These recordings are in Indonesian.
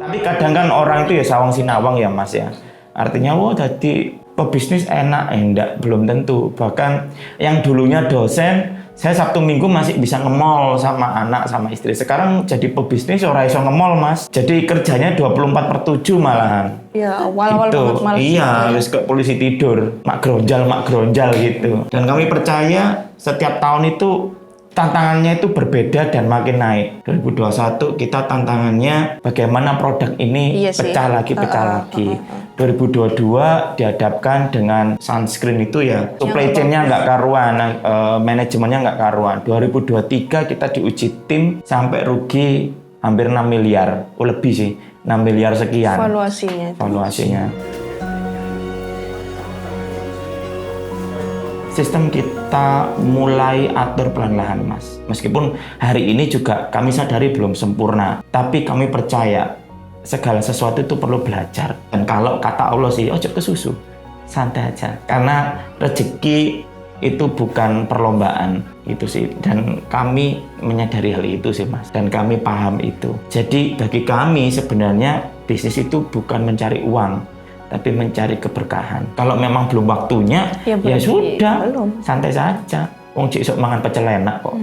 Tapi kadang kan orang itu ya sawang sinawang ya Mas ya. Artinya wah jadi pebisnis enak, enggak, belum tentu. Bahkan yang dulunya dosen, saya Sabtu Minggu masih bisa nge-mall sama anak sama istri. Sekarang jadi pebisnis ora iso nge-mall Mas. Jadi kerjanya 24/7 malahan. Iya, awal-awal Gitu. banget males. Iya, harus ke polisi tidur, mak gronjal gitu. Dan kami percaya setiap tahun itu tantangannya itu berbeda dan makin naik. 2021 kita tantangannya bagaimana produk ini pecah lagi. 2022 dihadapkan dengan sunscreen itu ya supply chain-nya nggak karuan, manajemennya nggak karuan. 2023 kita diuji tim sampai rugi hampir 6 miliar, lebih sih, 6 miliar sekian. Valuasinya. Sistem kita mulai atur pelan-pelan Mas. Meskipun hari ini juga kami sadari belum sempurna, tapi kami percaya segala sesuatu itu perlu belajar. Dan kalau kata Allah sih, ojo ke susu, santai aja. Karena rezeki itu bukan perlombaan itu sih. Dan kami menyadari hal itu sih Mas. Dan kami paham itu. Jadi bagi kami sebenarnya bisnis itu bukan mencari uang, tapi mencari keberkahan. Kalau memang belum waktunya, ya sudah, santai saja. Wong cik sok mangan pecel enak kok.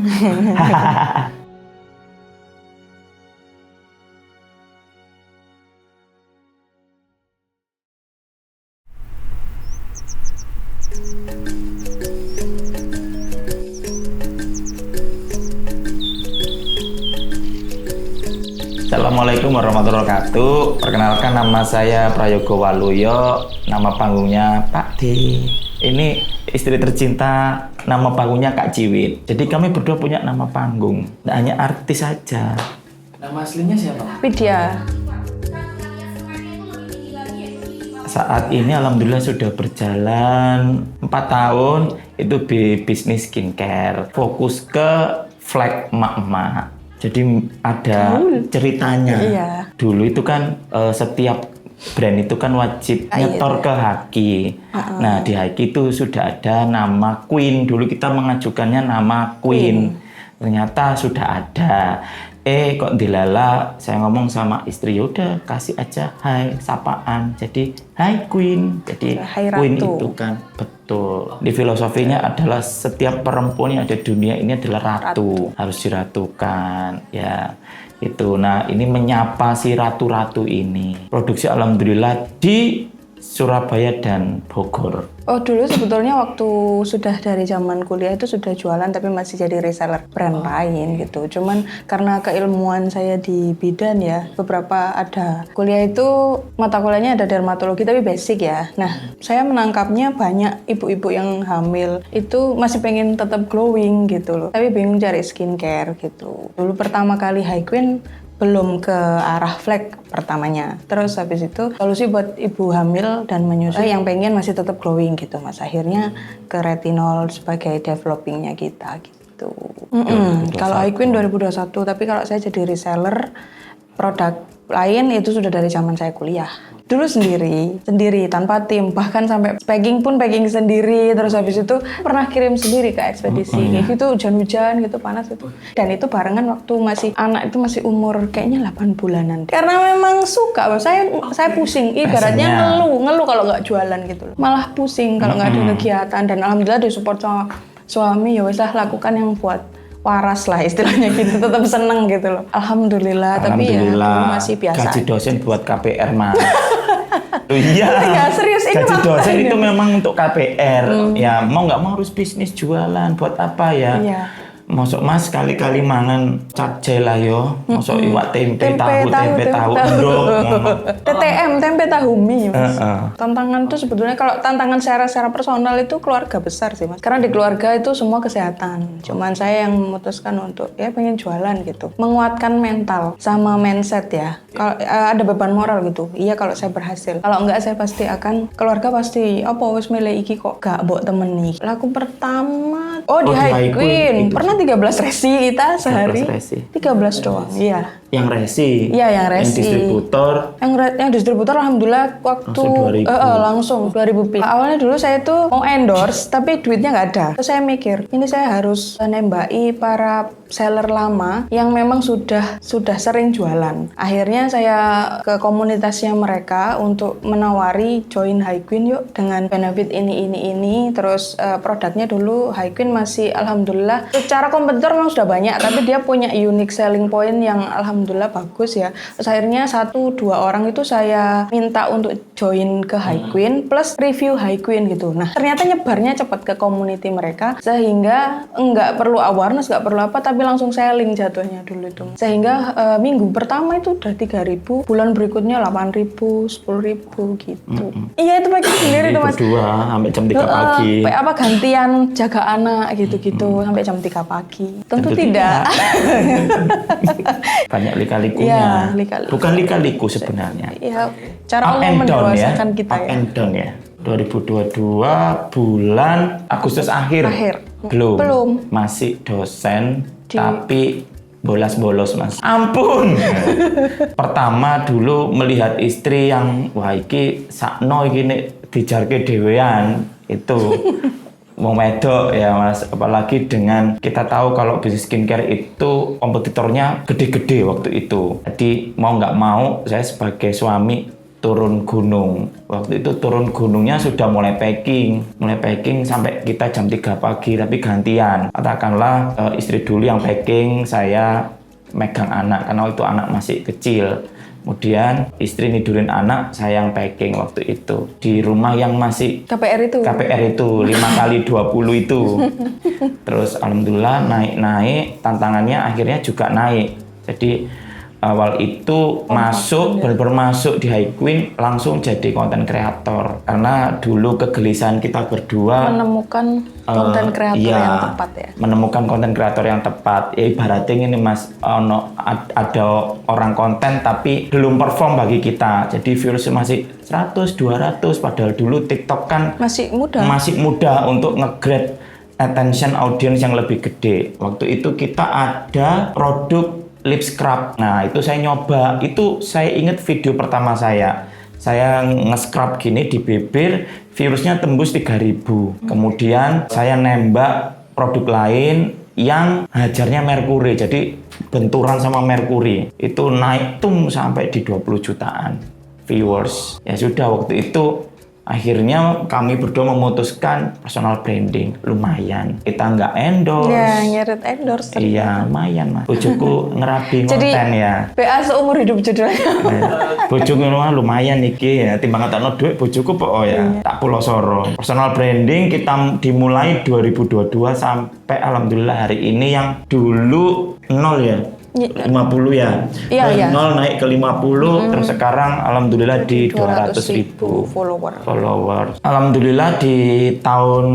Assalamualaikum warahmatullahi wabarakatuh. Perkenalkan, nama saya Prayogo Waluyo, nama panggungnya Pak D. Ini istri tercinta, nama panggungnya Kak Ciwit. Jadi kami berdua punya nama panggung, tidak hanya artis saja. Nama aslinya siapa? Widya. Saat ini alhamdulillah sudah berjalan 4 tahun, itu bisnis skincare, fokus ke flek emak-emak. Jadi ada ceritanya. Iya. Dulu itu kan setiap brand itu kan wajib nyetor ke Haki. Nah di Haki itu sudah ada nama Queen. Dulu kita mengajukannya nama Queen. Ternyata sudah ada. Kok dilala, saya ngomong sama istri, udah kasih aja hai, sapaan. Jadi hai Queen. Jadi hai Queen Ratu. itu kan betul. Di filosofinya adalah setiap perempuan yang ada di dunia ini adalah ratu. Harus diratukan ya. Itu. Nah, ini menyapa si ratu-ratu ini. Produksi alhamdulillah di Surabaya dan Bogor. Oh, dulu sebetulnya waktu sudah dari zaman kuliah itu sudah jualan tapi masih jadi reseller brand lain gitu. Cuman karena keilmuan saya di bidan ya, beberapa ada kuliah itu mata kuliahnya ada dermatologi tapi basic ya. Nah, saya menangkapnya banyak ibu-ibu yang hamil itu masih pengen tetap glowing gitu loh. Tapi bingung cari skincare gitu. Dulu pertama kali High Queen belum ke arah flek pertamanya. Terus habis itu solusi buat ibu hamil dan menyusui yang pengen masih tetap glowing gitu Mas. Akhirnya ke retinol sebagai developingnya kita gitu. Kalau High Queen 2021, tapi kalau saya jadi reseller produk lain itu sudah dari zaman saya kuliah. Dulu sendiri tanpa tim, bahkan sampai packing sendiri, terus habis itu pernah kirim sendiri ke ekspedisi, kayak gitu hujan-hujan gitu, panas itu. Dan itu barengan waktu anak itu masih umur kayaknya 8 bulanan. Karena memang suka, saya pusing, ibaratnya ngeluh kalau nggak jualan gitu loh. Malah pusing kalau nggak ada kegiatan, dan alhamdulillah disupport sama suami, ya wes lah lakukan yang buat waras lah istilahnya gitu, tetap seneng gitu loh. Alhamdulillah, tapi ya masih biasa. Gaji dosen buat KPR mah. Iya. Ya, serius ini gaji dosen itu memang untuk KPR. Ya mau nggak mau harus bisnis jualan. Buat apa ya? Iya. Masuk Mas kali-kali mangan capcay lah yo. Masuk iwak tempe tahu endok. TTM tempe tahu mie Mas. Tantangan tuh sebetulnya kalau tantangan secara personal itu keluarga besar sih Mas. Karena di keluarga itu semua kesehatan. Cuman saya yang memutuskan untuk ya pengen jualan gitu. Menguatkan mental sama mindset ya. Kalau ada beban moral gitu. Iya kalau saya berhasil. Kalau enggak saya pasti akan keluarga pasti apa wis milih iki kok gak mbok temeni. Laku pertama di High Queen. Pernah 13 resi kita sehari. 13 resi. 13 doang, iya. Yang resi. Iya, yang resi. Yang distributor. Yang distributor alhamdulillah waktu Langsung 2000. langsung 2000 pil. Awalnya dulu saya tuh mau endorse tapi duitnya nggak ada. Terus saya mikir, ini saya harus nembaki para seller lama yang memang sudah sering jualan. Akhirnya saya ke komunitasnya mereka untuk menawari join High Queen yuk dengan benefit ini. Terus produknya dulu High Queen masih alhamdulillah secara kompetitor memang sudah banyak tapi dia punya unique selling point yang alhamdulillah bagus ya. Terus akhirnya 1-2 orang itu saya minta untuk join ke High Queen plus review High Queen gitu. Nah ternyata nyebarnya cepat ke community mereka sehingga nggak perlu awareness, nggak perlu apa tapi langsung selling jatuhnya dulu itu. Sehingga minggu pertama itu udah 3.000, bulan berikutnya 8.000, 10.000 gitu. Iya itu pakai sendiri tuh Mas. Berdua sampai jam 3 pagi. Apa gantian jaga anak gitu-gitu sampai jam 3 pagi. Tentu tidak. Banyak lika-likunya. Iya, lika-liku. Bukan lika-liku sebenarnya. Iya, cara Up Allah and down ya. mendewasakan kita Up ya. and down ya. 2022 bulan Agustus akhir. Belum. Masih dosen tapi bolos-bolos Mas. Ampun. Pertama dulu melihat istri yang wah iki sakno iki nek dijarke dhewean itu wong wedok ya Mas, apalagi dengan kita tahu kalau bisnis skincare itu kompetitornya gede-gede waktu itu. Jadi mau nggak mau saya sebagai suami turun gunung. Waktu itu turun gunungnya sudah mulai packing sampai kita jam 3 pagi tapi gantian. Katakanlah istri dulu yang packing, saya megang anak karena itu anak masih kecil. Kemudian istri nidurin anak, saya yang packing waktu itu. Di rumah yang masih KPR itu 5x20 itu. Terus alhamdulillah naik-naik, tantangannya akhirnya juga naik. Jadi awal itu benar-benar masuk di High Queen langsung jadi konten kreator. Karena dulu kegelisahan kita berdua menemukan konten kreator yang tepat ya. Menemukan konten kreator yang tepat. Ya ibaratnya ini Mas, ada orang konten tapi belum perform bagi kita. Jadi viewersnya masih 100, 200 padahal dulu TikTok kan masih mudah untuk nge-grab attention audience yang lebih gede. Waktu itu kita ada produk lip scrub. Nah, itu saya nyoba. Itu saya ingat video pertama saya. Saya nge-scrub gini di bibir, virusnya tembus 3.000. Kemudian saya nembak produk lain yang hajarnya merkuri. Jadi benturan sama merkuri. Itu naik sampai di 20 jutaan viewers. Ya sudah waktu itu akhirnya kami berdua memutuskan personal branding. Lumayan kita nggak endorse ya, nyeret endorse iya lumayan Mas. Bojoku ngerabi jadi konten ya BA seumur hidup judulnya. bojoku lumayan iki ya timbang ngetokno duit bojoku pokok ya tak pulo soro. Personal branding kita dimulai 2022 sampai alhamdulillah hari ini yang dulu 0 ya 50 ya. Iya. 0 naik ke 50 terus sekarang alhamdulillah di 200.000 follower. Alhamdulillah di tahun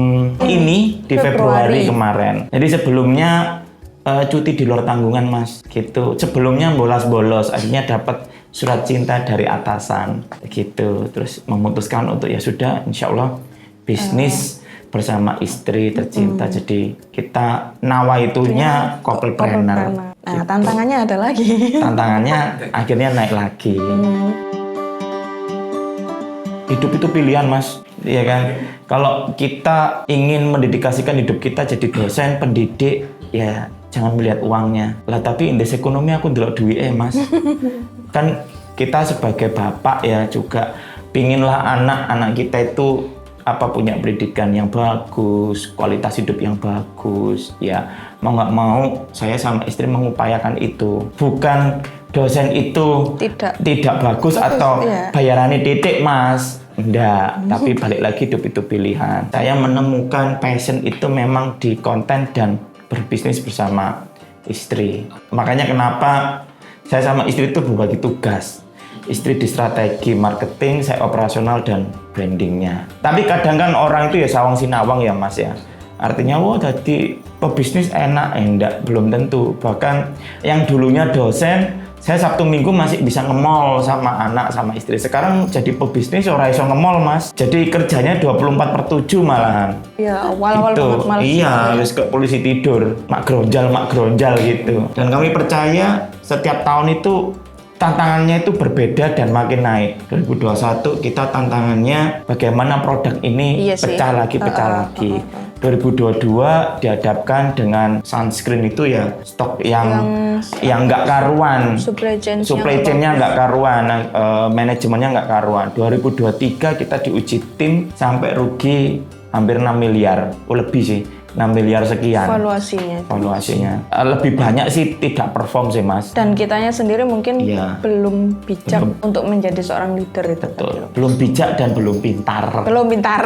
ini di Februari kemarin. Jadi sebelumnya cuti di luar tanggungan Mas gitu. Sebelumnya bolos-bolos akhirnya dapat surat cinta dari atasan gitu. Terus memutuskan untuk ya sudah insyaallah bisnis bersama istri tercinta. Jadi kita nawaitunya couple-planner. Nah, tantangannya ada lagi. Tantangannya akhirnya naik lagi. Hidup itu pilihan Mas, ya kan? Kalau kita ingin mendedikasikan hidup kita jadi dosen, pendidik, ya jangan melihat uangnya. Lah tapi indeks ekonomi aku ndelok duwike Mas. Kan kita sebagai bapak ya juga pinginlah anak-anak kita itu punya pendidikan yang bagus, kualitas hidup yang bagus, ya mau nggak mau saya sama istri mengupayakan itu. Bukan dosen itu tidak bagus atau bayarannya titik Mas, enggak. Tapi balik lagi hidup itu pilihan. Saya menemukan passion itu memang di konten dan berbisnis bersama istri. Makanya kenapa saya sama istri itu berbagi tugas. Istri di strategi marketing, saya operasional dan brandingnya. Tapi kadang kan orang itu ya sawang sinawang ya Mas ya. Artinya wah tadi pebisnis enak, enggak, belum tentu. Bahkan yang dulunya dosen Saya Sabtu Minggu masih bisa nge-mall sama anak sama istri. Sekarang jadi pebisnis ora iso nge-mall, Mas. Jadi kerjanya 24/7 malahan. Ya, awal-awal Gitu. banget malah. Iya, harus ke polisi tidur, mak gronjal gitu. Dan kami percaya setiap tahun itu tantangannya itu berbeda dan makin naik. 2021 kita tantangannya bagaimana produk ini Iya sih. pecah lagi. 2022 dihadapkan dengan sunscreen itu ya stok yang nggak karuan. Supply Chain-nya nggak karuan, manajemennya nggak karuan. 2023 kita diuji tim sampai rugi hampir 6 miliar, lebih sih, 6 miliar sekian. Valuasinya. Lebih banyak sih tidak perform sih, Mas. Dan kitanya sendiri mungkin Iya. belum bijak untuk menjadi seorang leader itu. Betul. Belum bijak dan belum pintar. Belum pintar.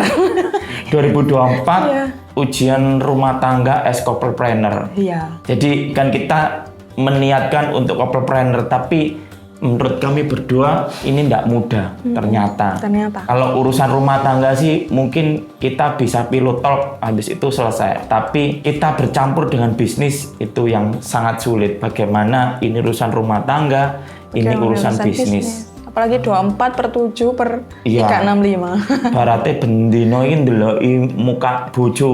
2024 Iya. ujian rumah tangga as couplepreneur. Iya. Jadi kan kita meniatkan untuk couplepreneur, tapi menurut kami berdua ini tidak mudah ternyata. Kalau urusan rumah tangga sih mungkin kita bisa pilot talk habis itu selesai. Tapi kita bercampur dengan bisnis itu yang sangat sulit. Bagaimana ini urusan rumah tangga, ini urusan bisnis. Apalagi 24/7/365. Berarti bendino ini ndeloki muka bojo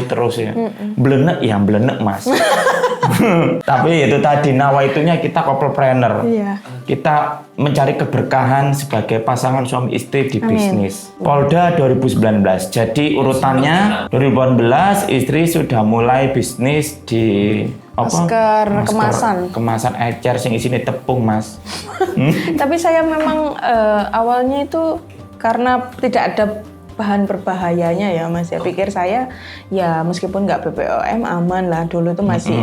terus ya. Blenek ya blenek, Mas. Tapi itu tadi nawaitunya kita couplepreneur. Iya. Kita mencari keberkahan sebagai pasangan suami istri di bisnis. Polda 2019. Jadi urutannya 2018 istri sudah mulai bisnis di Masker kemasan ecer sing isine tepung, Mas. Tapi saya memang awalnya itu karena tidak ada bahan berbahayanya ya, Mas. Ya pikir saya ya meskipun nggak BPOM aman lah, dulu tuh masih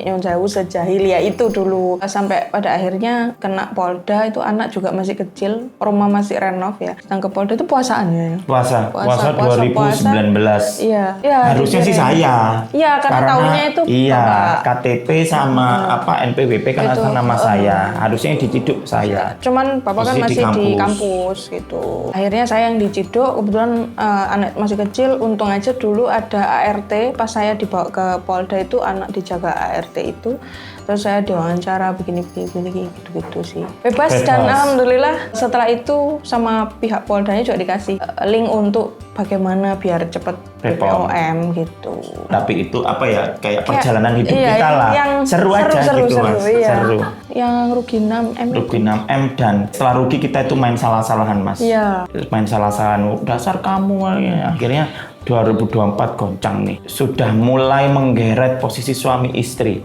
nyon sewu sejahiliyah itu dulu, sampai pada akhirnya kena Polda. Itu anak juga masih kecil, rumah masih renov ya, sedang ke Polda itu puasaan ya. Puasa 2019. Iya. Harusnya sih saya. Iya, karena tahunya itu iya, KTP sama NPWP kan atas nama saya. Harusnya yang diciduk saya. Cuman Bapak kan masih di kampus gitu. Akhirnya saya yang diciduk, kebetulan anak masih kecil. Untung aja dulu ada ART, pas saya dibawa ke Polda itu anak dijaga ART itu. Terus saya diwawancara begini gitu sih. Bebas. Dan alhamdulillah setelah itu sama pihak Poldanya juga dikasih link untuk bagaimana biar cepet BPOM gitu. Tapi itu apa ya, kayak perjalanan hidup kita lah. Seru aja gitu, Mas. Iya. Seru. Yang rugi 6M. Rugi 6M dan setelah rugi kita itu main salah-salahan, Mas. Iya. Main salah-salahan, dasar kamu ya. Akhirnya 2024 goncang nih. Sudah mulai menggeret posisi suami istri.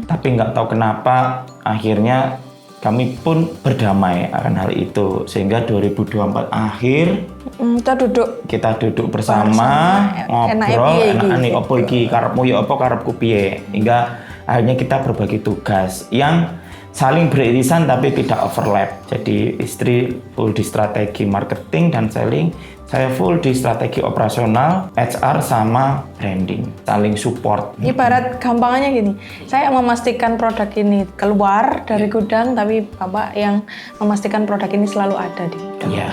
Tapi nggak tahu kenapa akhirnya kami pun berdamai akan hal itu. Sehingga 2024 akhir kita duduk bersama ngobrol, enak nih opo iki karepmu ya opo karepku piye. Hingga akhirnya kita berbagi tugas yang saling beririsan tapi tidak overlap. Jadi istri full di strategi marketing dan selling, saya full di strategi operasional, HR sama branding, saling support. Ibarat gampangannya gini, saya memastikan produk ini keluar dari gudang, tapi Bapak yang memastikan produk ini selalu ada di gudang. Iya.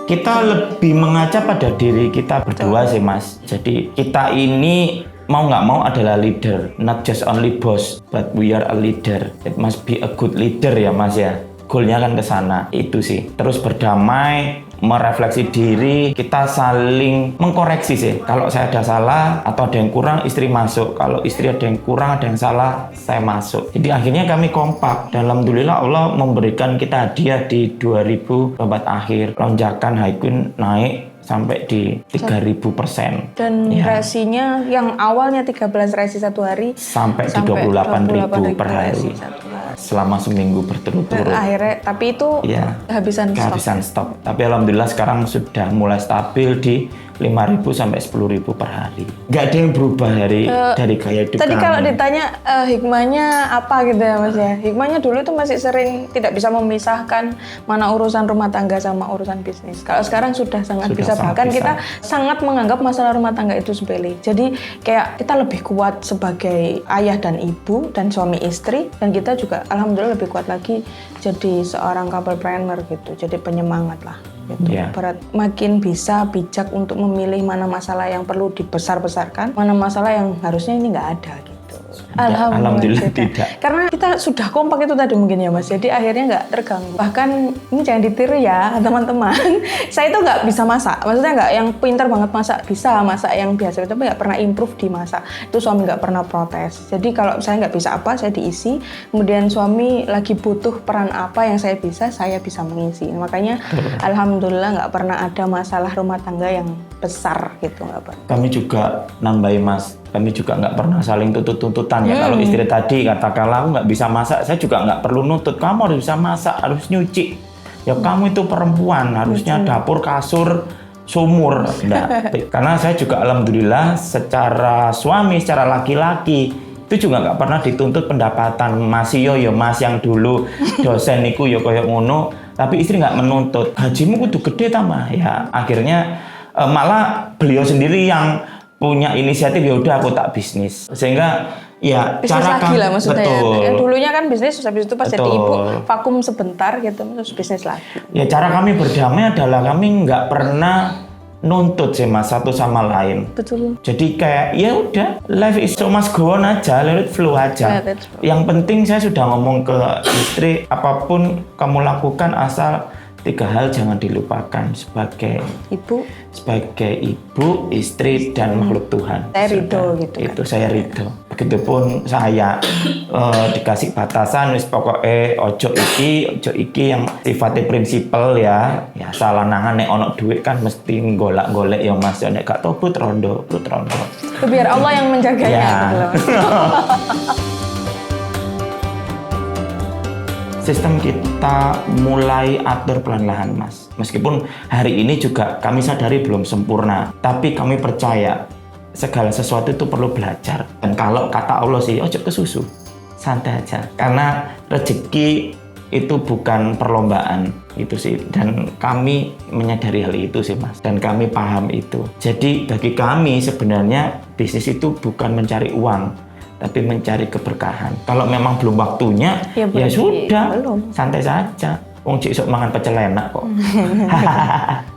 Kita lebih mengaca pada diri kita berdua sih, Mas. Jadi kita ini mau nggak mau adalah leader, not just only boss, but we are a leader. It must be a good leader ya, Mas ya. Goalnya kan ke sana, itu sih. Terus berdamai, merefleksi diri, kita saling mengkoreksi sih. Kalau saya ada salah atau ada yang kurang, istri masuk. Kalau istri ada yang kurang, ada yang salah, saya masuk. Jadi akhirnya kami kompak. Dan alhamdulillah Allah memberikan kita hadiah di 2024 akhir. Lonjakan Haikun naik sampai di 3.000%. Dan resinya yang awalnya 13 resi satu hari sampai di 28.000 per hari. Selama seminggu berturut-turut. Akhirnya, tapi itu kehabisan stok. Tapi alhamdulillah sekarang sudah mulai stabil di 5.000 sampai 10.000 per hari. Nggak ada yang berubah dari gaya hidup tadi kami. Kalau ditanya hikmahnya apa gitu ya, Mas ya. Hikmahnya dulu tuh masih sering tidak bisa memisahkan mana urusan rumah tangga sama urusan bisnis. Kalau sekarang sudah sangat bisa. Bahkan kita sangat menganggap masalah rumah tangga itu sepele. Jadi kayak kita lebih kuat sebagai ayah dan ibu dan suami istri, dan kita juga alhamdulillah lebih kuat lagi jadi seorang couplepreneur gitu. Jadi penyemangat lah. Gitu. Berat, makin bisa bijak untuk memilih mana masalah yang perlu dibesar-besarkan, mana masalah yang harusnya ini nggak ada gitu. Alhamdulillah tidak. Karena kita sudah kompak itu tadi mungkin ya Mas. Jadi akhirnya nggak terganggu. Bahkan ini jangan ditiru ya teman-teman. Saya itu nggak bisa masak. Maksudnya nggak yang pintar banget masak. Bisa masak yang biasa. Tapi nggak pernah improve di masak. Itu suami nggak pernah protes. Jadi kalau saya nggak bisa apa, saya diisi. Kemudian suami lagi butuh peran apa yang saya bisa mengisi. Makanya alhamdulillah nggak pernah ada masalah rumah tangga yang besar gitu, nggak pernah. Kami juga nambahin Mas, kami juga nggak pernah saling tuntut-tuntutan ya. Kalau istri tadi katakanlah aku nggak bisa masak, saya juga nggak perlu nuntut. Kamu harus bisa masak, harus nyuci. Ya kamu itu perempuan, harusnya dapur, kasur, sumur. Nggak. Karena saya juga alhamdulillah secara suami, secara laki-laki itu juga nggak pernah dituntut pendapatan. Masih yo Mas yang dulu dosen niku yo koyo ngono, tapi istri nggak menuntut. Gajimu kudu gede tambah. Ya akhirnya malah beliau sendiri yang punya inisiatif, ya udah aku tak bisnis, sehingga ya bisnis cara lagi lah maksudnya. betul. Ya, dulunya kan bisnis, habis itu pas jadi Betul. ibu vakum sebentar gitu, terus bisnis lagi. Ya cara kami berdamai adalah kami nggak pernah nuntut sih Mas satu sama lain. Betul. Jadi kayak ya udah, life is so much go on aja, let it flow aja. Let it flow. Yang penting saya sudah ngomong ke istri, apapun kamu lakukan asal 3 hal jangan dilupakan sebagai Ibu, istri dan makhluk Tuhan. Saya ridho Sudah, gitu kan. Itu saya ridho. Begitupun saya dikasih batasan, wis pokoknya ojo iki yang sifatnya prinsipal ya. Ya salah nangan nek ono duit kan mesti golek-golek ya Mas. Ya nek gak tau brut rondo. itu biar Allah yang menjaganya. Ya. Gitu loh. Sistem kita mulai atur pelan-pelan Mas. Meskipun hari ini juga kami sadari belum sempurna, tapi kami percaya segala sesuatu itu perlu belajar. Dan kalau kata Allah sih, ojo ke susu, santai aja. Karena rezeki itu bukan perlombaan, itu sih. Dan kami menyadari hal itu sih Mas. Dan kami paham itu. Jadi bagi kami sebenarnya bisnis itu bukan mencari uang, tapi mencari keberkahan. Kalau memang belum waktunya, ya sudah, santai saja. Wong cik sok mangan pecel enak kok.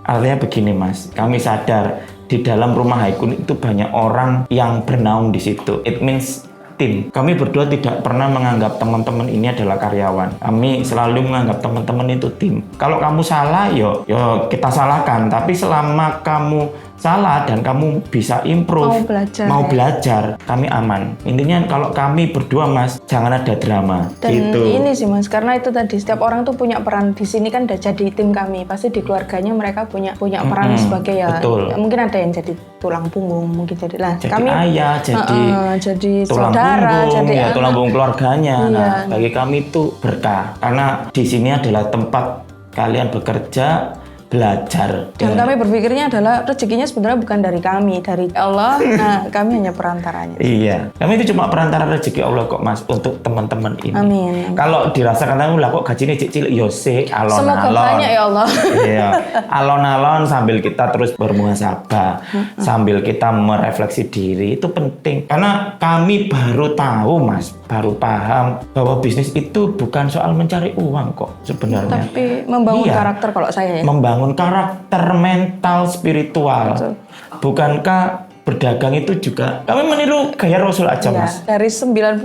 Artinya begini Mas, kami sadar di dalam rumah Haikun itu banyak orang yang bernaung di situ. It means tim. Kami berdua tidak pernah menganggap teman-teman ini adalah karyawan. Kami selalu menganggap teman-teman itu tim. Kalau kamu salah, yo kita salahkan. Tapi selama kamu salah dan kamu bisa improve, mau belajar, kami aman. Intinya kalau kami berdua Mas, jangan ada drama. Dan gitu. ini sih Mas, karena itu tadi setiap orang tuh punya peran di sini kan udah jadi tim kami. Pasti di keluarganya mereka punya peran sebagai ya, mungkin ada yang jadi tulang punggung, mungkin jadi kami ayah, jadi tulang saudara, punggung, jadi ya, tulang punggung keluarganya. Iya. Nah, bagi kami itu berkah karena di sini adalah tempat kalian bekerja, belajar. Dan kami berpikirnya adalah rezekinya sebenarnya bukan dari kami, dari Allah. Nah, kami hanya perantaranya. Iya, kami itu cuma perantara rezeki Allah kok Mas untuk teman-teman ini. Amin. Kalau dirasakan kamu lah kok gajinya cilik, yose alon-alon. Semoga banyak ya Allah. Iya, alon-alon sambil kita terus bermuhasabah, sambil kita merefleksi diri itu penting. Karena kami baru tahu Mas, baru paham bahwa bisnis itu bukan soal mencari uang kok sebenarnya. Tapi membangun karakter kalau saya ya. Membangun karakter, mental, spiritual. Betul. Bukankah berdagang itu juga kami meniru gaya Rasul aja Ya, Mas. dari 99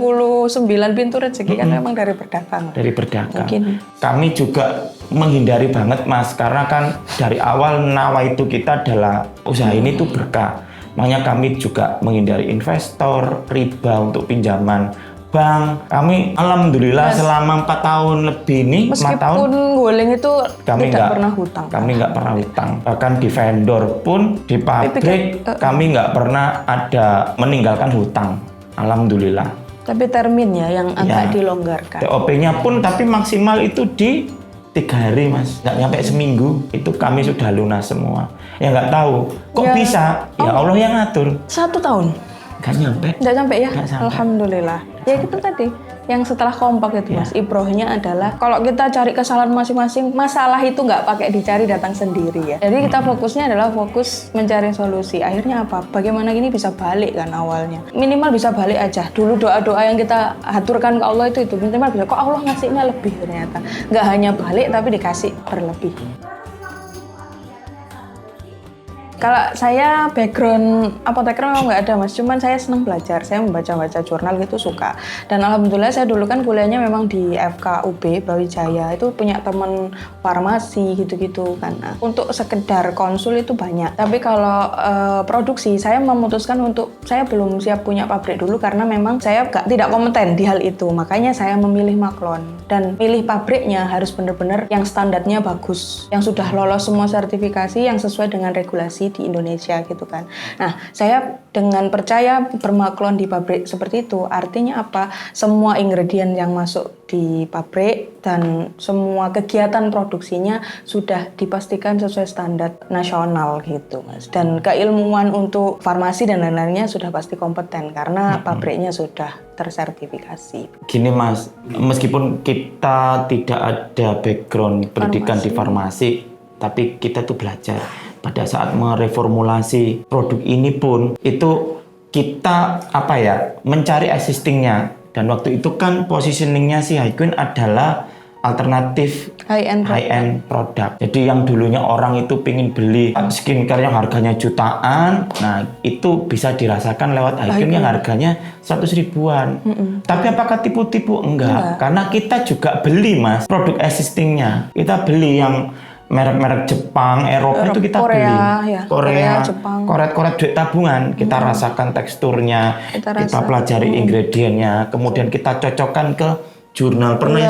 pintu rezeki kan memang dari berdagang. Dari berdagang. Mungkin. Kami juga menghindari banget Mas, karena kan dari awal nawa itu kita adalah usaha ini tuh berkah. Makanya kami juga menghindari investor, riba untuk pinjaman bank. Kami alhamdulillah selama 4 tahun lebih ini, 4 tahun Meskipun guling itu kami tidak pernah hutang. Kami nggak pernah hutang. Bahkan di vendor pun, di pabrik, kami nggak pernah ada meninggalkan hutang. Alhamdulillah. Tapi termin ya yang agak dilonggarkan. TOP-nya pun tapi maksimal itu di 3 hari Mas. Nggak nyampe seminggu. Itu kami sudah lunas semua. Ya nggak tahu. Kok bisa? Ya Allah yang ngatur. 1 tahun? Nggak nyampe. Nggak sampai ya? Nggak sampai. Alhamdulillah. Ya itu tadi. Yang setelah kompak itu Mas, ibrohnya adalah kalau kita cari kesalahan masing-masing, masalah itu nggak pakai dicari datang sendiri ya. Jadi kita fokusnya adalah fokus mencari solusi. Akhirnya apa? Bagaimana ini bisa balik kan awalnya. Minimal bisa balik aja. Dulu doa-doa yang kita haturkan ke Allah itu minimal bisa. Kok Allah ngasihnya lebih ternyata. Nggak hanya balik tapi dikasih berlebih. Kalau saya background apoteker memang nggak ada Mas, cuman saya senang belajar, saya membaca-baca jurnal gitu suka. Dan alhamdulillah saya dulu kan kuliahnya memang di FKUB Brawijaya, itu punya teman farmasi gitu-gitu kan. Nah, untuk sekedar konsul itu banyak. Tapi kalau produksi saya memutuskan untuk saya belum siap punya pabrik dulu karena memang saya tidak kompeten di hal itu. Makanya saya memilih Maklon dan pilih pabriknya harus benar-benar yang standarnya bagus, yang sudah lolos semua sertifikasi yang sesuai dengan regulasi di Indonesia gitu kan. Nah, saya dengan percaya bermaklon di pabrik seperti itu, artinya apa? Semua ingredient yang masuk di pabrik dan semua kegiatan produksinya sudah dipastikan sesuai standar nasional gitu, Mas. Dan keilmuan untuk farmasi dan lain-lainnya sudah pasti kompeten karena pabriknya sudah tersertifikasi. Gini Mas, meskipun kita tidak ada background pendidikan di farmasi, tapi kita tuh belajar. Pada saat mereformulasi produk ini pun itu kita mencari existingnya, dan waktu itu kan positioningnya si Highqueen adalah alternatif high-end product. Jadi yang dulunya orang itu pingin beli skincare yang harganya jutaan, nah itu bisa dirasakan lewat Highqueen yang harganya 100 ribuan. Tapi apakah tipu-tipu? Enggak. Karena kita juga beli Mas produk existingnya. Kita beli yang merek-merek Jepang, Eropa itu kita Korea, beli. Ya. Korea, Jepang. Koret-koret duit tabungan. Kita rasakan teksturnya, kita pelajari ingredientnya, kemudian kita cocokkan ke jurnal. Pernah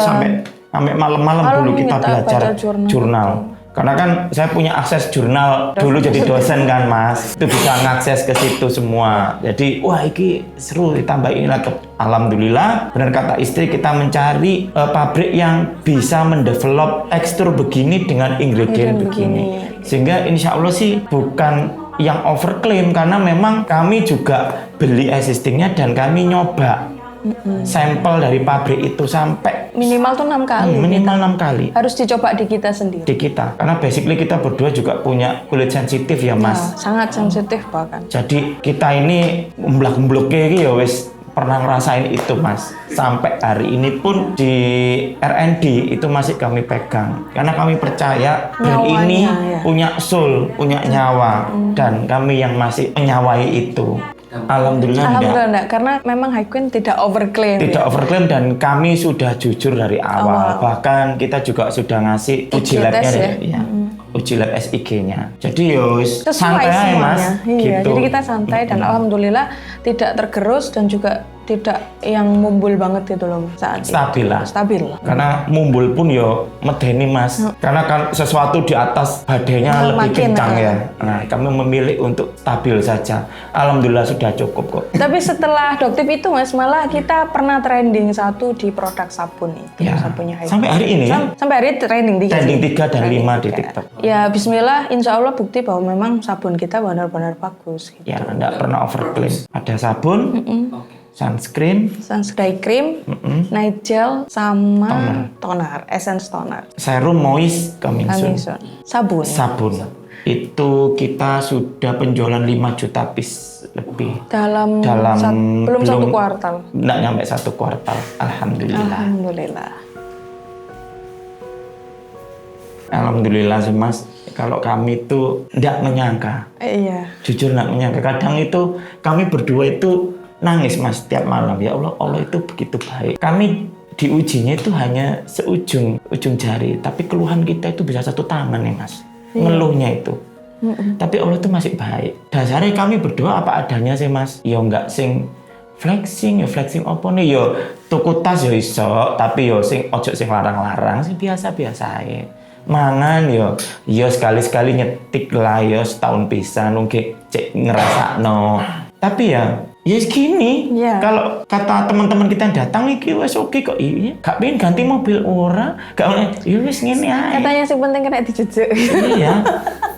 sampai malam-malam dulu kita belajar jurnal. Karena kan saya punya akses jurnal dulu jadi dosen kan Mas, itu bisa ngakses ke situ semua. Jadi wah ini seru, ditambah inilah. Alhamdulillah benar kata istri, kita mencari pabrik yang bisa mendevelop tekstur begini dengan ingredient begini. Sehingga insya Allah sih bukan yang overclaim, karena memang kami juga beli existingnya dan kami nyoba sampel dari pabrik itu sampai minimal tuh 6 kali. Minimal 6 kali. Harus dicoba di kita sendiri. Di kita, karena basically kita berdua juga punya kulit sensitif ya Mas. Ya, sangat sensitif bahkan. Jadi kita ini umblak-umblak ya wis pernah ngerasain itu Mas. Sampai hari ini pun di R&D itu masih kami pegang, karena kami percaya brand ini punya soul, punya nyawa, dan kami yang masih menyawai itu. Alhamdulillah enggak. Karena memang Highqueen tidak overclaim. Tidak overclaim, dan kami sudah jujur dari awal. Bahkan kita juga sudah ngasih uji labnya uji lab SIG-nya. Jadi santai aja Mas. Iya, gitu. jadi kita santai dan alhamdulillah tidak tergerus dan juga tidak yang mumbul banget gitu loh saat stabil lah. Stabil. Karena mumbul pun medeni Mas. Karena kan sesuatu di atas badainya lebih kencang ya. Nah, kami memilih untuk stabil saja. Alhamdulillah sudah cukup kok. Tapi setelah Doktif itu Mas, malah kita pernah trending 1 di produk sabun itu, sabunnya Highqueen. Sampai hari ini sampai hari ini trending 3. Trending 3 dan 5 di TikTok. Ya bismillah, insya Allah bukti bahwa memang sabun kita benar-benar bagus gitu. Ya, enggak pernah overclaim. Ada sabun, sunscreen, cream, night gel, sama toner, essence toner. Serum moist coming soon. Sabun. Itu kita sudah penjualan 5 juta piece lebih. Dalam belum 1 kuartal. Enggak nyampe 1 kuartal. Alhamdulillah sih Mas. Kalau kami itu enggak menyangka. Iya. Jujur enggak menyangka. Kadang itu kami berdua itu nangis Mas tiap malam. Ya Allah, Allah itu begitu baik. Kami diujinya itu hanya seujung jari, tapi keluhan kita itu bisa 1 tangan ya Mas. Ngeluhnya itu. Tapi Allah itu masih baik. Dasarnya kami berdua apa adanya sih Mas. Ya enggak sing flexing apa nih, yo tuku tas yo iso, tapi yo ojo sing larang-larang, sing biasa-biasa aja. Mangan yo sekali-sekali nyetik lah yo setahun pisan nunggu cek ngerasakno. Tapi ya gini, kalau kata teman-teman kita yang datang iki wes oke kok, iya gak pengen ganti mobil ora, gak wes ngene ae. Katanya sih penting kena dijujuk. Iya.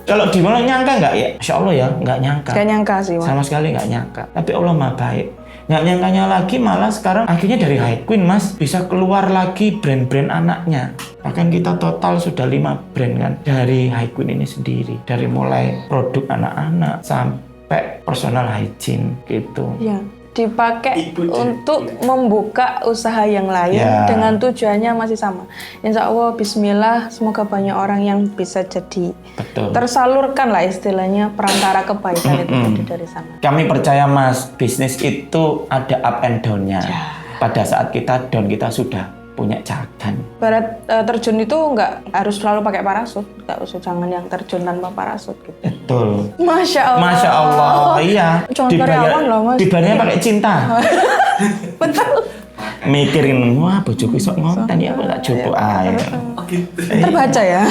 Kalau di mana nyangka nggak ya? Insya Allah ya nggak nyangka. Nggak nyangka sih. Sama sekali nggak nyangka. Tapi Allah maha baik. Nggak nyangkanya lagi malah sekarang akhirnya dari Highqueen Mas bisa keluar lagi brand-brand anaknya. Bahkan kita total sudah 5 brand kan dari Highqueen ini sendiri. Dari mulai produk anak-anak sampai personal hygiene gitu. Iya. dipakai Ibu untuk membuka usaha yang lain Ya. dengan tujuannya masih sama. Insya Allah, Bismillah, semoga banyak orang yang bisa jadi Betul. tersalurkan lah istilahnya perantara kebaikan itu tadi dari sana. Kami percaya Mas, bisnis itu ada up and down-nya. Pada saat kita down, kita sudah punya jalan. Barat terjun itu nggak harus selalu pakai parasut, nggak usah, jangan yang terjun tanpa parasut gitu. Betul. Masya Allah. Masya Allah, iya. Jangan karyawan loh, Mas. Dibayarnya pakai cinta. Betul. Mikirin, wah bojoku sok ngonten ya, aku tak coba aja. Oh gitu. Terbaca ya.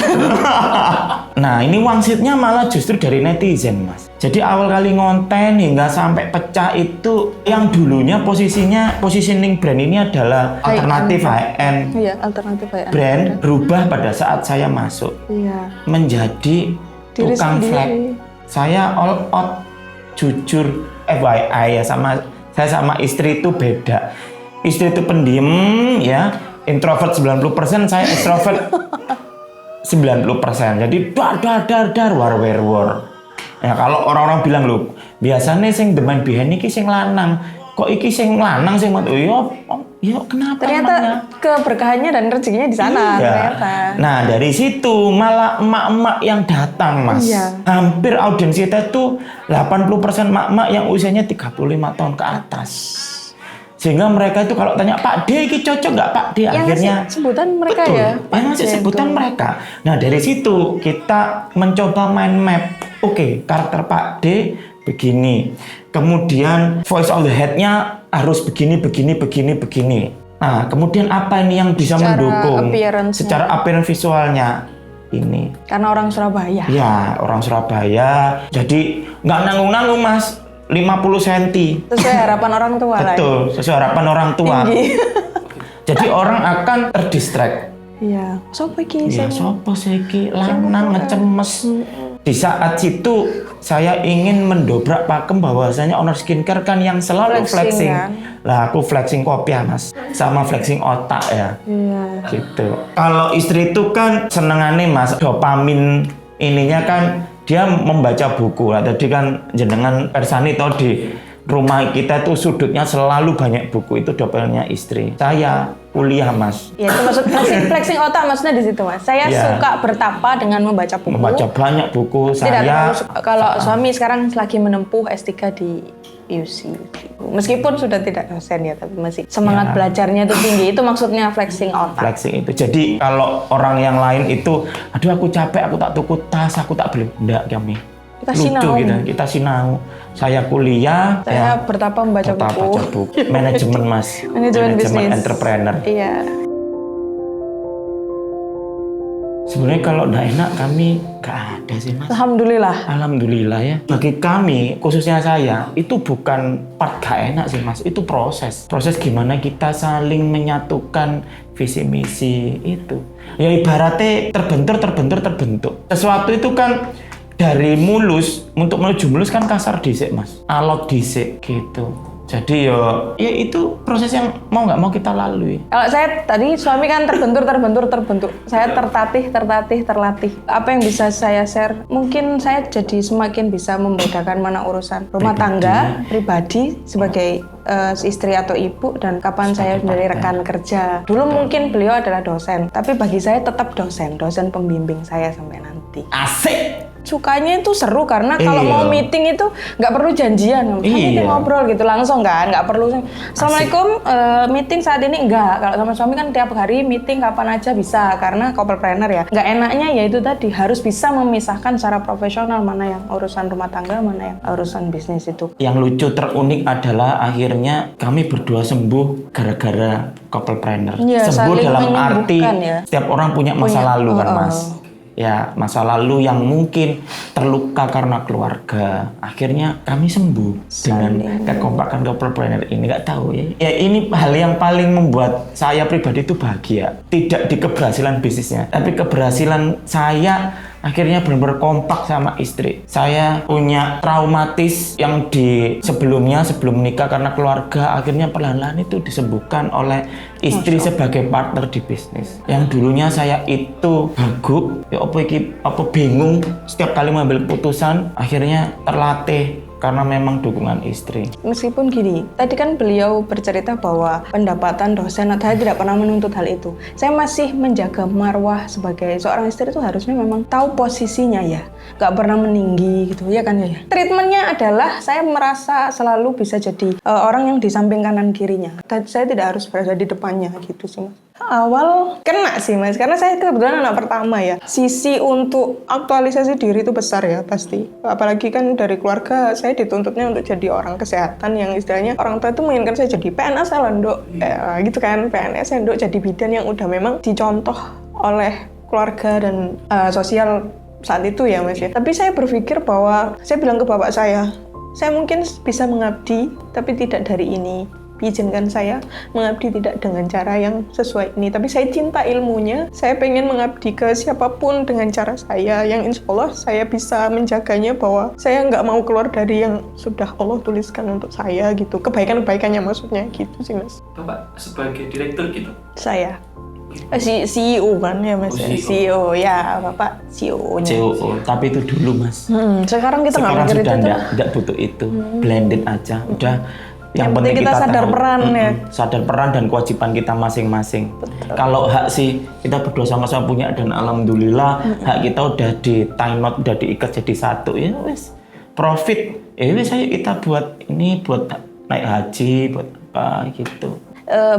Nah, ini wangsitnya malah justru dari netizen, Mas. Jadi awal kali ngonten hingga sampai pecah itu yang dulunya positioning brand ini adalah High alternatif high-end Iya, alternatif ya. brand berubah pada saat saya masuk Iya. menjadi Diri tukang sendiri. flag. Saya all out, jujur, FYI ya, saya sama istri itu beda. Istri itu pendiam ya, introvert 90%, saya extrovert 90%. Jadi dar war. Ya kalau orang-orang bilang lho, biasanya sing demen bihen iki sing lanang. Kok iki sing lanang sing metu? Yo kenapa Ternyata emangnya? keberkahannya dan rezekinya di sana Iya. ternyata. Nah dari situ malah emak-emak yang datang, Mas. Iya. Hampir audiens kita itu 80% emak-emak yang usianya 35 tahun ke atas. Sehingga mereka itu kalau tanya, Pak D, ini cocok nggak Pak D? Yang Akhirnya ngasih sebutan mereka betul, ya. yang ngasih Pak D sebutan itu. mereka. Nah dari situ kita mencoba mind map. Oke, karakter Pak D begini. Kemudian voice of the head-nya harus begini. Nah, kemudian apa ini yang bisa Secara mendukung? appearance-nya. Secara appearance visualnya ini. Karena orang Surabaya. Ya, orang Surabaya. Jadi nggak nanggung-nanggung, Mas. 50 cm. Sesuai harapan orang tua lah. Betul, sesuai harapan orang tua. Tinggi. Jadi orang akan terdistract. Iya. Sopo iki? Ya, Sing- sopo sih iki lanang ngecemes. Di saat situ saya ingin mendobrak pakem bahwasanya Honor Skincare kan yang selalu Flexing, flexing. kan? Lah aku flexing kopiah, Mas. Sama flexing otak ya. Iya. Gitu. Kalau istri itu kan senengane, Mas, dopamin ininya kan dia membaca buku lah. Tadi kan jenengan persani tau di rumah kita tuh sudutnya selalu banyak buku, itu dopaminnya istri. Saya kuliah, Mas. Ya itu maksud flexing otak maksudnya di situ, Mas. Saya Ya. suka bertapa dengan membaca buku. Membaca banyak buku. Tidak Saya terlalu kalau suami sekarang lagi menempuh S3 di UC. Meskipun sudah tidak dosen ya, tapi masih semangat belajarnya itu tinggi. Itu maksudnya flexing otak. flexing itu. Jadi kalau orang yang lain itu, aduh aku capek, aku tak tuku tas, aku tak beli. Enggak, kami. Kita Lucu sinau. gitu. Kita sinau. Saya kuliah, Saya bertapa membaca tetap buku. baca buku. Manajemen, Mas. Manajemen bisnis. Entrepreneur. Iya. Sebenarnya kalau enggak enak kami enggak ada sih, Mas. Alhamdulillah. Alhamdulillah ya. Bagi kami, khususnya saya, itu bukan part gak enak sih, Mas. Itu proses. Proses gimana kita saling menyatukan visi misi itu. Ya ibaratnya terbentur. Sesuatu itu kan dari mulus, untuk menuju mulus kan kasar dhisik, Mas. Alot dhisik gitu. Jadi ya itu proses yang mau nggak mau kita lalui. Kalau saya tadi suami kan terbentur. Saya terlatih. Apa yang bisa saya share? Mungkin saya jadi semakin bisa membedakan mana urusan rumah tangga, pribadi sebagai istri atau ibu, dan kapan saya menjadi rekan kerja. Dulu mungkin beliau adalah dosen, tapi bagi saya tetap dosen pembimbing saya sampai nanti. Asik! Sukanya itu seru karena kalau Iya. mau meeting itu nggak perlu janjian, meeting Iya. ngobrol gitu langsung kan, nggak perlu. Assalamualaikum, meeting saat ini enggak. Kalau sama suami kan tiap hari meeting kapan aja bisa karena couplepreneur ya. Nggak enaknya ya itu tadi harus bisa memisahkan secara profesional mana yang urusan rumah tangga, mana yang urusan bisnis itu. Yang lucu terunik adalah akhirnya kami berdua sembuh gara-gara couplepreneur. Iya, Sembuh saling dalam arti menyembuhkan ya. setiap orang punya masa lalu kan, Mas. Ya, masa lalu yang mungkin terluka karena keluarga. Akhirnya kami sembuh dengan kekompakan couplepreneur ini. Nggak tahu ya. Ya ini hal yang paling membuat saya pribadi itu bahagia. Tidak di keberhasilan bisnisnya, tapi keberhasilan saya akhirnya benar-benar kompak sama istri. Saya punya traumatis yang sebelum menikah karena keluarga, akhirnya perlahan-lahan itu disembuhkan oleh istri sebagai partner di bisnis. Yang dulunya saya itu gugup, ya apa bingung setiap kali mengambil keputusan, akhirnya terlatih karena memang dukungan istri. Meskipun gini, tadi kan beliau bercerita bahwa pendapatan dosen, saya tidak pernah menuntut hal itu. Saya masih menjaga marwah sebagai seorang istri itu harusnya memang tahu posisinya ya, nggak pernah meninggi gitu ya kan ya. Treatmentnya adalah saya merasa selalu bisa jadi orang yang di samping kanan kirinya. Saya tidak harus berada di depannya gitu sih Mas. Awal kena sih Mas, karena saya kebetulan anak pertama ya. Sisi untuk aktualisasi diri itu besar ya pasti. Apalagi kan dari keluarga saya dituntutnya untuk jadi orang kesehatan yang istilahnya orang tua itu menginginkan saya jadi PNS lah Nduk. Gitu kan, PNS Nduk jadi bidan yang udah memang dicontoh oleh keluarga dan sosial saat itu ya Mas ya. Tapi saya berpikir bahwa saya bilang ke bapak saya mungkin bisa mengabdi tapi tidak dari ini. Izinkan saya mengabdi tidak dengan cara yang sesuai ini, tapi saya cinta ilmunya, saya pengen mengabdi ke siapapun dengan cara saya, yang insya Allah saya bisa menjaganya bahwa saya nggak mau keluar dari yang sudah Allah tuliskan untuk saya gitu, kebaikan-kebaikannya maksudnya gitu sih Mas. Bapak sebagai direktur gitu? Saya CEO kan ya Mas. CEO ya Bapak CEO-nya. CEO, tapi itu dulu Mas. Sekarang kita Sekarang nggak sudah itu. enggak butuh itu, blended aja, udah. Yang penting kita sadar tahu, peran ya. Sadar peran dan kewajiban kita masing-masing. Kalau hak sih kita berdua sama-sama punya dan alhamdulillah hak kita udah di tie knot, udah diikat jadi satu ya wes. Profit wes ayo kita buat ini buat naik haji buat apa gitu.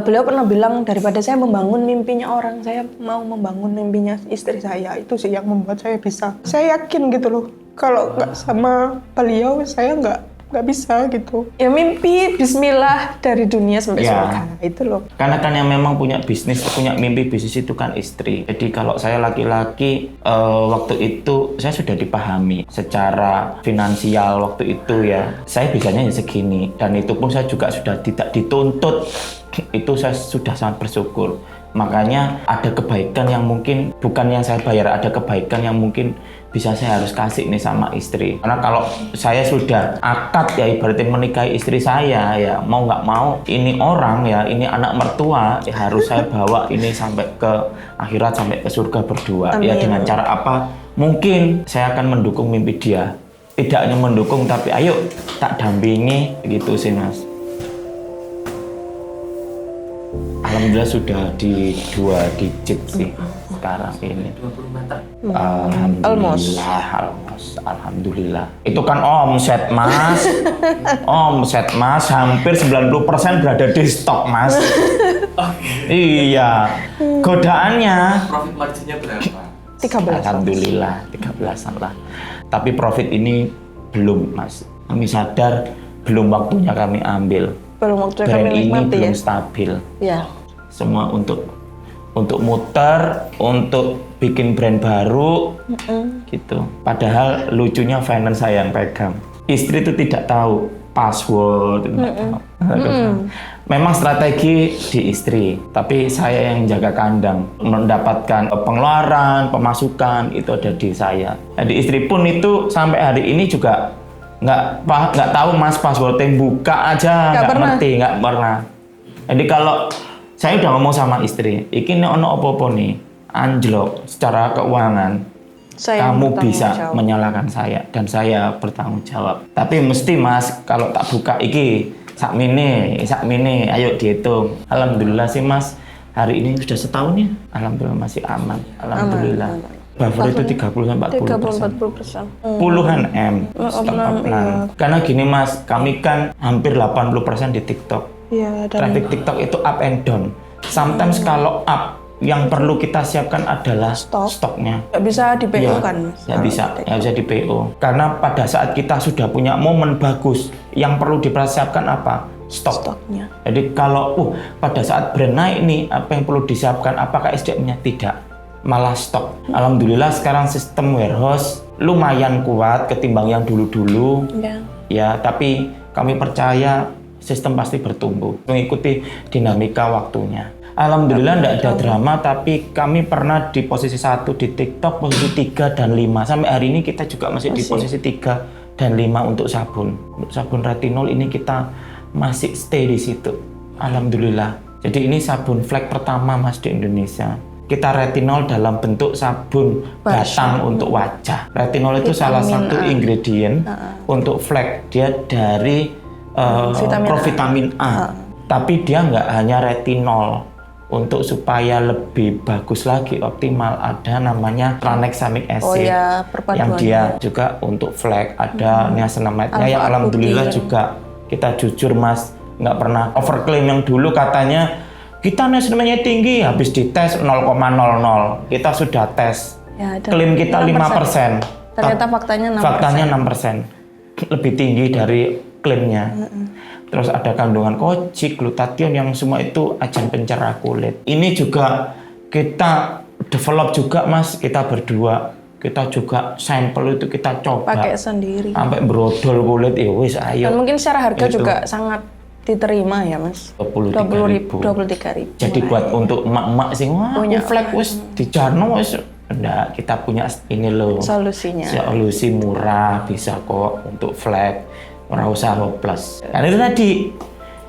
Beliau pernah bilang daripada saya membangun mimpinya orang, saya mau membangun mimpinya istri saya. Itu sih yang membuat saya bisa. Saya yakin gitu loh. Kalau nggak sama beliau saya nggak bisa gitu. Ya mimpi bismillah dari dunia sampai surga itu loh. Karena kan yang memang punya bisnis, punya mimpi bisnis itu kan istri. Jadi kalau saya laki-laki waktu itu saya sudah dipahami secara finansial waktu itu ya. Saya bisanya ya segini dan itu pun saya juga sudah tidak dituntut. Itu saya sudah sangat bersyukur. Makanya ada kebaikan yang mungkin bukan yang saya bayar, ada kebaikan yang mungkin bisa saya harus kasih nih sama istri. Karena kalau saya sudah akad ya ibaratnya menikahi istri saya ya mau nggak mau ini orang ya ini anak mertua ya harus saya bawa ini sampai ke akhirat sampai ke surga berdua. Amin. Ya dengan cara apa? Mungkin saya akan mendukung mimpi dia. Tidak hanya mendukung tapi ayo tak dampingi gitu sih Mas. Alhamdulillah sudah di 2 digit sih sekarang ini. 20 mata. Alhamdulillah. Itu kan omset Mas. Omset Mas hampir 90% berada di stok Mas. Iya. Godaannya. Profit marginnya berapa? 13. Alhamdulillah 13-an lah. Tapi profit ini belum Mas. Kami sadar belum waktunya kami ambil. Belum waktunya Brand kami ini nikmati belum ya. stabil. Ya. Semua untuk muter, untuk bikin brand baru, gitu. Padahal lucunya finance saya yang pegang. Istri itu tidak tahu password, tidak tahu. Memang strategi di istri, tapi saya yang jaga kandang, mendapatkan pengeluaran, pemasukan itu ada di saya. Jadi istri pun itu sampai hari ini juga nggak tahu Mas passwordnya buka aja, nggak ngerti, nggak pernah. Jadi kalau saya udah ngomong sama istri, iki nek ono apa-apa nih, anjlok secara keuangan, kamu bisa menyalahkan saya dan saya bertanggung jawab. Tapi mesti Mas, kalau tak buka iki sakmene, ayo dihitung. Alhamdulillah sih Mas, hari ini sudah setahun ya. Alhamdulillah masih aman. Alhamdulillah. Buffer itu 30-40%. Puluhan M stok upline. Karena gini Mas, kami kan hampir 80% di TikTok. Ya, traffic TikTok itu up and down. Sometimes kalau up, yang perlu kita siapkan adalah stoknya. Nggak bisa di PO kan? Nggak bisa di PO. Karena pada saat kita sudah punya momen bagus, yang perlu dipersiapkan apa? Stoknya. Jadi kalau pada saat brand naik nih, apa yang perlu disiapkan? Apakah SDM-nya? Tidak. Malah stok. Alhamdulillah sekarang sistem warehouse lumayan kuat ketimbang yang dulu-dulu. Ya, tapi kami percaya sistem pasti bertumbuh, mengikuti dinamika waktunya. Alhamdulillah tidak ada drama, tapi kami pernah di posisi 1 di TikTok, posisi 3 dan 5. Sampai hari ini kita juga masih di posisi 3 dan 5 untuk sabun. Untuk sabun retinol ini kita masih stay di situ. Alhamdulillah. Jadi ini sabun flek pertama Mas di Indonesia. kita retinol dalam bentuk sabun batang untuk wajah. Retinol itu salah satu ingredient untuk flek. Dia dari provitamin A. Tapi dia nggak hanya retinol. Untuk supaya lebih bagus lagi, optimal, ada namanya tranexamic acid. Yang dia juga untuk flek. Ada niacinamide-nya yang alhamdulillah juga kita jujur Mas, nggak pernah overclaim. Yang dulu katanya kita niacinamide tinggi, habis dites 0,00. Kita sudah tes. Ya, klaim kita 5%. Ternyata faktanya 6%. Faktanya 6%. Lebih tinggi dari klaimnya. Terus ada kandungan kojic, glutathione yang semua itu agen pencerah kulit. Ini juga kita develop juga Mas, kita berdua. Kita juga sampel itu kita coba. Pakai sendiri. Sampai brodol kulit, ya wis ayo. Dan mungkin secara harga juga sangat diterima ya Mas. 23.000. Jadi buat untuk emak-emak sih, wah punya flek wis dijarno wis. Enggak, kita punya ini loh. Solusinya. Solusi murah bisa kok untuk flek. Ora usah hopeless. Karena itu tadi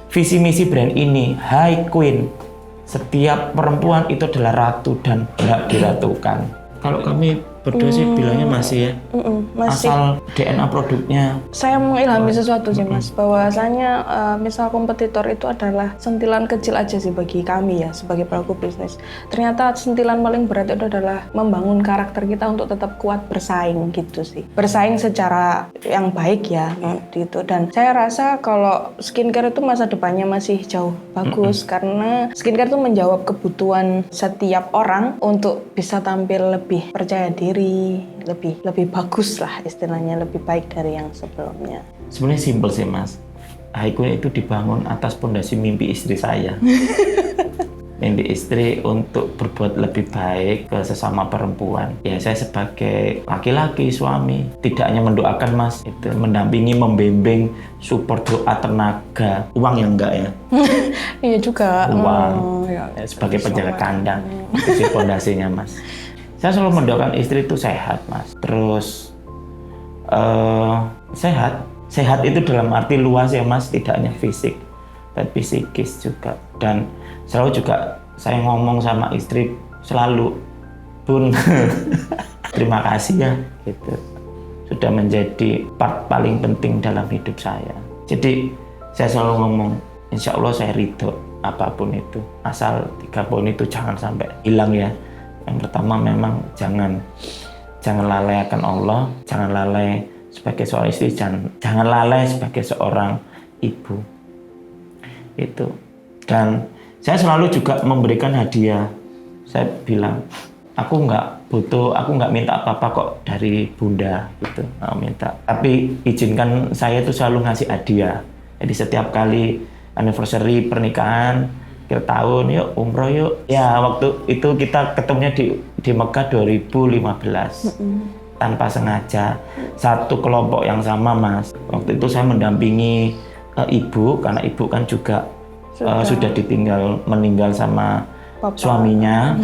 visi misi brand ini High Queen. Setiap perempuan itu adalah ratu dan berhak diratukan. Kalau kami berdua sih bilangnya masih ya. Masih. Asal DNA produknya. Saya mengilhami sesuatu sih Mas, bahwasanya misal kompetitor itu adalah sentilan kecil aja sih bagi kami ya sebagai pelaku bisnis. Ternyata sentilan paling berat itu adalah membangun karakter kita untuk tetap kuat bersaing gitu sih. Bersaing secara yang baik ya gitu. Dan saya rasa kalau skincare itu masa depannya masih jauh bagus karena skincare itu menjawab kebutuhan setiap orang untuk bisa tampil lebih percaya diri, lebih bagus lah istilahnya, lebih baik dari yang sebelumnya. Sebenarnya simpel sih Mas. High Queen itu dibangun atas pondasi mimpi istri saya. Mimpi istri untuk berbuat lebih baik ke sesama perempuan. Ya saya sebagai laki-laki, suami, tidak hanya mendoakan Mas, itu mendampingi, membimbing, support doa, tenaga, uang yang enggak ya. Iya juga. Uang sebagai penjaga kandang, itu sih pondasinya Mas. Saya selalu mendoakan istri itu sehat Mas. Terus sehat itu dalam arti luas ya Mas, tidak hanya fisik tapi psikis juga. Dan selalu juga saya ngomong sama istri selalu, Bun, terima kasih ya gitu. Sudah menjadi part paling penting dalam hidup saya. Jadi saya selalu ngomong, insya Allah saya ridho apapun itu, asal 3 poin itu jangan sampai hilang ya. Yang pertama memang jangan lalai akan Allah, jangan lalai sebagai seorang istri, jangan lalai sebagai seorang ibu. Itu. Dan saya selalu juga memberikan hadiah. Saya bilang, aku nggak minta apa-apa kok dari bunda gitu, nggak minta. Tapi izinkan saya itu selalu ngasih hadiah. Jadi setiap kali anniversary pernikahan, akhir tahun, yuk umroh yuk. Ya waktu itu kita ketemunya di Mekah 2015. Tanpa sengaja, satu kelompok yang sama Mas. Waktu itu saya mendampingi ibu, karena ibu kan juga sudah meninggal sama suaminya.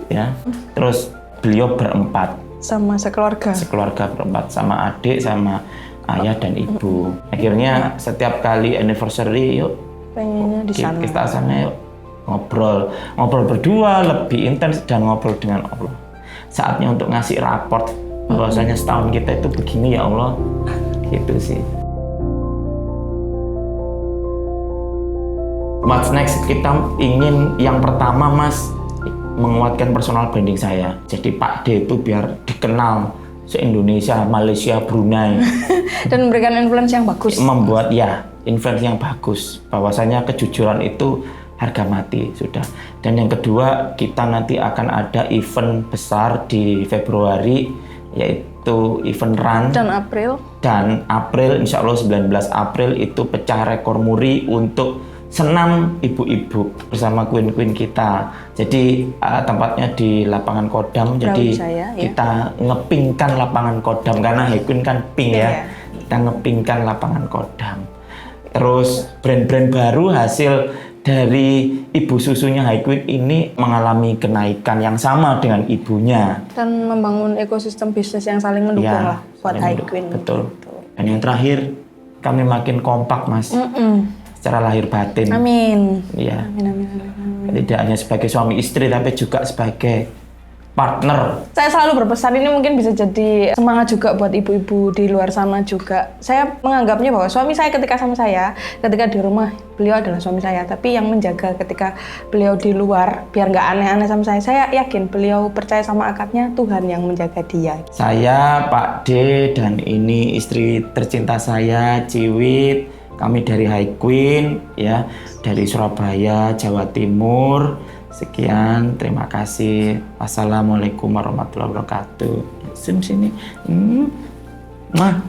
Ya. Terus beliau berempat. Sama sekeluarga. Sekeluarga berempat, sama adik, sama ayah dan ibu. Akhirnya setiap kali anniversary, yuk pengennya di sana. Kita sana yuk ngobrol berdua lebih intens dan ngobrol dengan Allah. Saatnya untuk ngasih raport bahwasanya setahun kita itu begini ya Allah, gitu sih. What's next? Kita ingin yang pertama Mas menguatkan personal branding saya. Jadi Pak D itu biar dikenal se-Indonesia, Malaysia, Brunei. Dan memberikan influence yang bagus. Membuat ya influence yang bagus, bahwasanya kejujuran itu harga mati sudah. Dan yang kedua, kita nanti akan ada event besar di Februari, yaitu event run. Dan April, insya Allah 19 April itu pecah rekor muri untuk senam ibu-ibu bersama queen-queen kita. Jadi tempatnya di lapangan Kodam. Jadi kita ngepingkan lapangan Kodam karena High Queen kan pink ya. Kita ngepingkan lapangan Kodam. Terus brand-brand baru hasil dari ibu susunya High Queen ini mengalami kenaikan yang sama dengan ibunya. Dan membangun ekosistem bisnis yang saling mendukung ya, lah buat High Queen. Betul. Dan yang terakhir, kami makin kompak Mas. secara lahir batin. Amin. Iya. Amin, amin, amin. Tidak hanya sebagai suami istri tapi juga sebagai partner. Saya selalu berpesan, ini mungkin bisa jadi semangat juga buat ibu-ibu di luar sana juga. Saya menganggapnya bahwa suami saya ketika sama saya, ketika di rumah, beliau adalah suami saya. Tapi yang menjaga ketika beliau di luar, biar nggak aneh-aneh sama saya yakin beliau percaya sama akadnya, Tuhan yang menjaga dia. Saya, Pak D, dan ini istri tercinta saya, Ciwit. Kami dari High Queen, ya, dari Surabaya, Jawa Timur. Sekian, terima kasih. Wassalamualaikum warahmatullahi wabarakatuh. Sini. Mah.